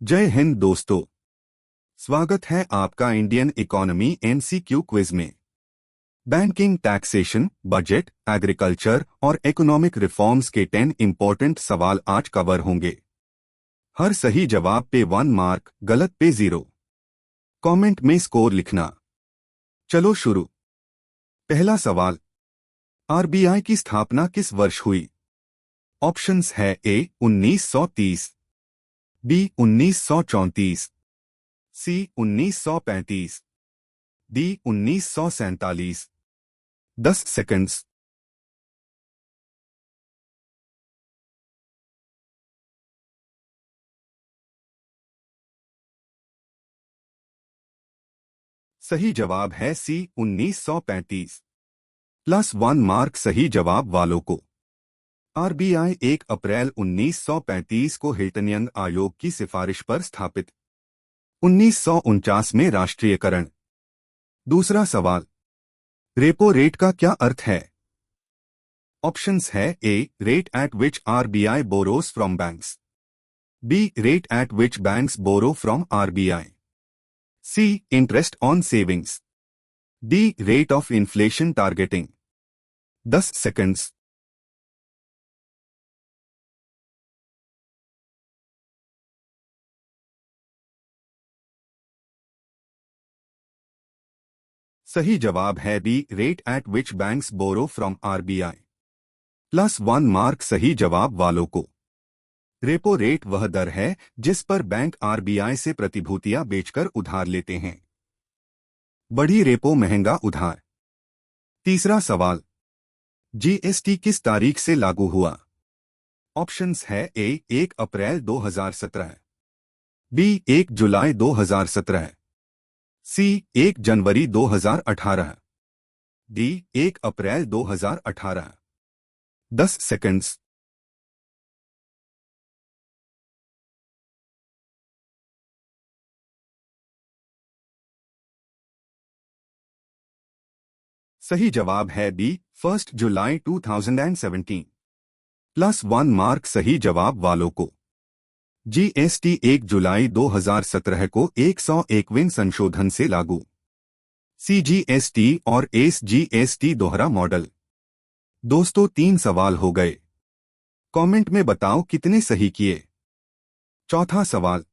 जय हिंद दोस्तों। स्वागत है आपका इंडियन इकोनॉमी एमसीक्यू क्विज में। बैंकिंग, टैक्सेशन, बजट, एग्रीकल्चर और इकोनॉमिक रिफॉर्म्स के 10 इंपॉर्टेंट सवाल आज कवर होंगे। हर सही जवाब पे 1 मार्क, गलत पे 0। कमेंट में स्कोर लिखना। चलो शुरू। पहला सवाल, आरबीआई की स्थापना किस वर्ष हुई? ऑप्शंस है ए 1930, बी 1934, सी 1935, डी 1947। 10 सेकंड्स। सही जवाब है सी 1935। प्लस 1 मार्क सही जवाब वालों को। आरबीआई 1 अप्रैल 1935 को हिल्टन यंग आयोग की सिफारिश पर स्थापित। 1949 में राष्ट्रीयकरण। दूसरा सवाल, रेपो रेट का क्या अर्थ है? ऑप्शंस है A rate at which RBI borrows from banks, B rate at which banks borrow from RBI, C interest on savings, D rate of inflation targeting. 10 seconds. सही जवाब है B rate at which banks borrow from RBI. Plus 1 mark सही जवाब वालों को। Repo rate वह दर है जिस पर बैंक आरबीआई से प्रतिभूतियां बेचकर उधार लेते हैं। बढ़ी रेपो महंगा उधार। तीसरा सवाल, जीएसटी किस तारीख से लागू हुआ? ऑप्शंस है ए 1 अप्रैल 2017, बी 1 जुलाई 2017, सी 1 जनवरी 2018, डी 1 अप्रैल 2018। 10 सेकंड्स। सही जवाब है बी 1 जुलाई 2017। प्लस 1 मार्क सही जवाब वालों को। जीएसटी 1 जुलाई 2017 को 101वें संशोधन से लागू। सीजीएसटी और एसजीएसटी दोहरा मॉडल। दोस्तों 3 सवाल हो गए। कमेंट में बताओ कितने सही किए। चौथा सवाल,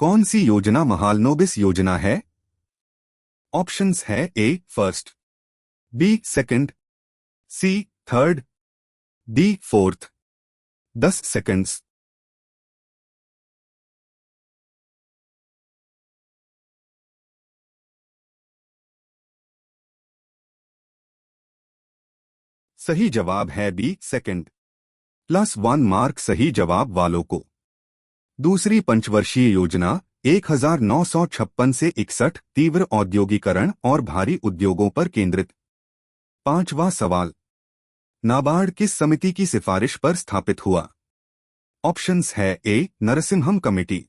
कौन सी योजना महालनोबिस योजना है? ऑप्शंस है ए फर्स्ट, बी सेकंड, सी थर्ड, डी फोर्थ। 10 सेकंड्स। सही जवाब है बी सेकंड। प्लस 1 मार्क सही जवाब वालों को। दूसरी पंचवर्षीय योजना 1956 से 61 तीव्र औद्योगिकरण और भारी उद्योगों पर केंद्रित। पांचवा सवाल, नाबार्ड किस समिति की सिफारिश पर स्थापित हुआ? ऑप्शंस है A Narasimham committee,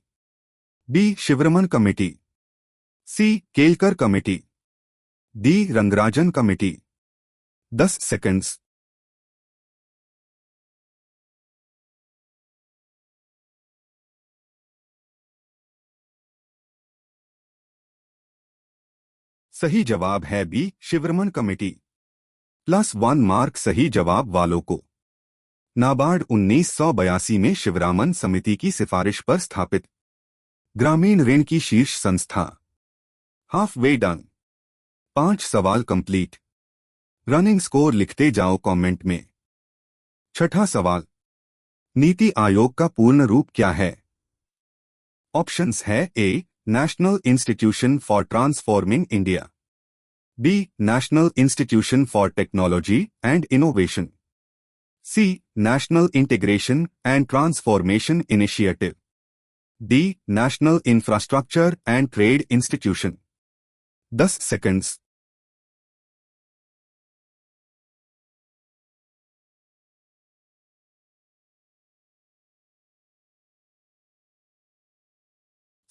B Sivaraman committee, C Kelkar committee, D Rangarajan committee. 10 seconds. सही जवाब है B Sivaraman committee. Plus 1 mark सही जवाब वालों को। नाबार्ड 1982 में शिवरामन समिति की सिफारिश पर स्थापित। ग्रामीण ऋण की शीर्ष संस्था। Half way done. 5 सवाल कंप्लीट। रनिंग स्कोर लिखते जाओ कमेंट में। छठा सवाल, नीति आयोग का पूर्ण रूप क्या है? ऑप्शंस है A national institution for transforming India, B national institution for technology and innovation, C national integration and transformation initiative, D national infrastructure and trade institution. 10 seconds.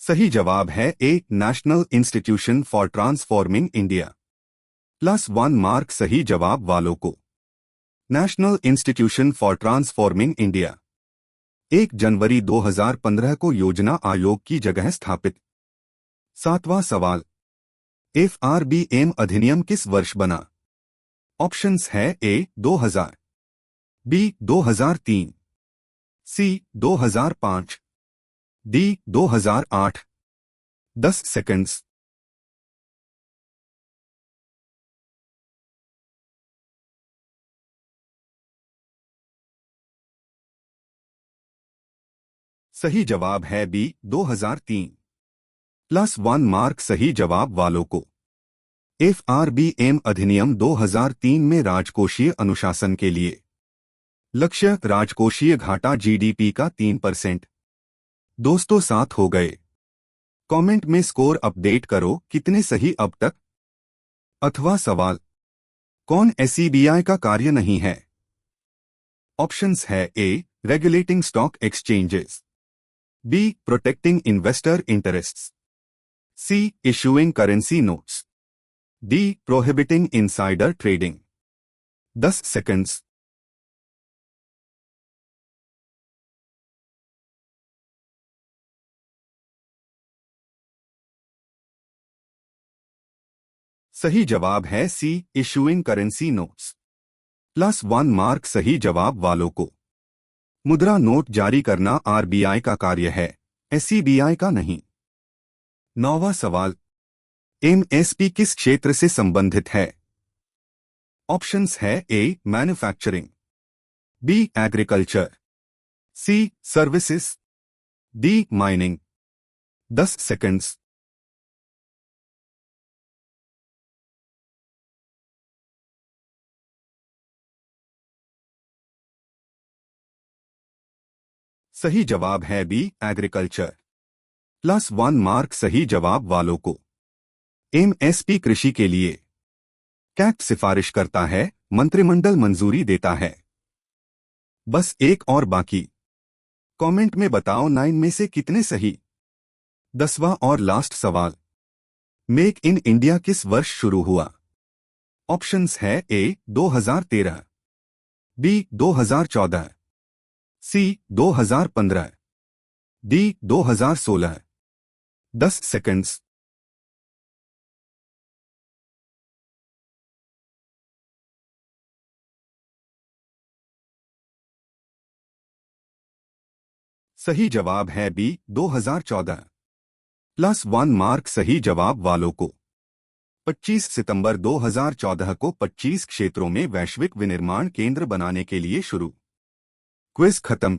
सही जवाब है A national institution for transforming India. Plus 1 mark सही जवाब वालों को। National institution for transforming India 1 जनवरी 2015 को योजना आयोग की जगह स्थापित। 7वां सवाल, FRBM अधिनियम किस वर्ष बना? ऑप्शंस है ए 2000, बी 2003, सी 2005, डी 2008। 10 सेकंड्स। सही जवाब है बी 2003। +1 मार्क सही जवाब वालों को। FRBM अधिनियम 2003 में राजकोषीय अनुशासन के लिए लक्ष्य राजकोषीय घाटा GDP का 3%। दोस्तों 7 हो गए। कमेंट में स्कोर अपडेट करो कितने सही अब तक। अथवा सवाल, कौन SEBI का कार्य नहीं है? ऑप्शंस है A regulating stock exchanges, B protecting investor interests, C issuing currency notes, D prohibiting insider trading. 10 seconds. सही जवाब है C issuing currency notes. +1 mark सही जवाब वालों को। मुद्रा नोट जारी करना RBI का कार्य है, SEBI का नहीं। 9वां सवाल, MSP किस क्षेत्र से संबंधित है? ऑप्शंस है A manufacturing, B agriculture, C services, D mining. 10 seconds. सही जवाब है बी एग्रीकल्चर। +1 मार्क सही जवाब वालों को। MSP कृषि के लिए कैट सिफारिश करता है, मंत्रिमंडल मंजूरी देता है। बस एक और बाकी। कमेंट में बताओ 9 में से कितने सही। 10वां और लास्ट सवाल, मेक इन इंडिया किस वर्ष शुरू हुआ? ऑप्शंस है ए 2013, बी 2014, सी 2015, डी 2016। 10 सेकंड्स। सही जवाब है बी 2014। +1 मार्क सही जवाब वालों को। 25 सितंबर 2014 को 25 क्षेत्रों में वैश्विक विनिर्माण केंद्र बनाने के लिए शुरू। क्विज खत्म।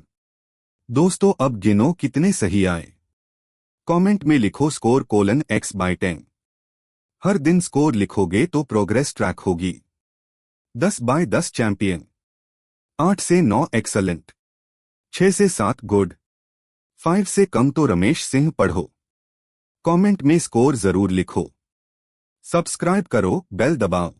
दोस्तों अब गिनो कितने सही आए। कमेंट में लिखो स्कोर :X/10। हर दिन स्कोर लिखोगे तो प्रोग्रेस ट्रैक होगी। 10/10 चैंपियन, 8 से 9 एक्सलेंट, 6 से 7 गुड, 5 से कम तो रमेश सिंह पढ़ो। कमेंट में स्कोर जरूर लिखो। सब्सक्राइब करो, बेल दबाओ।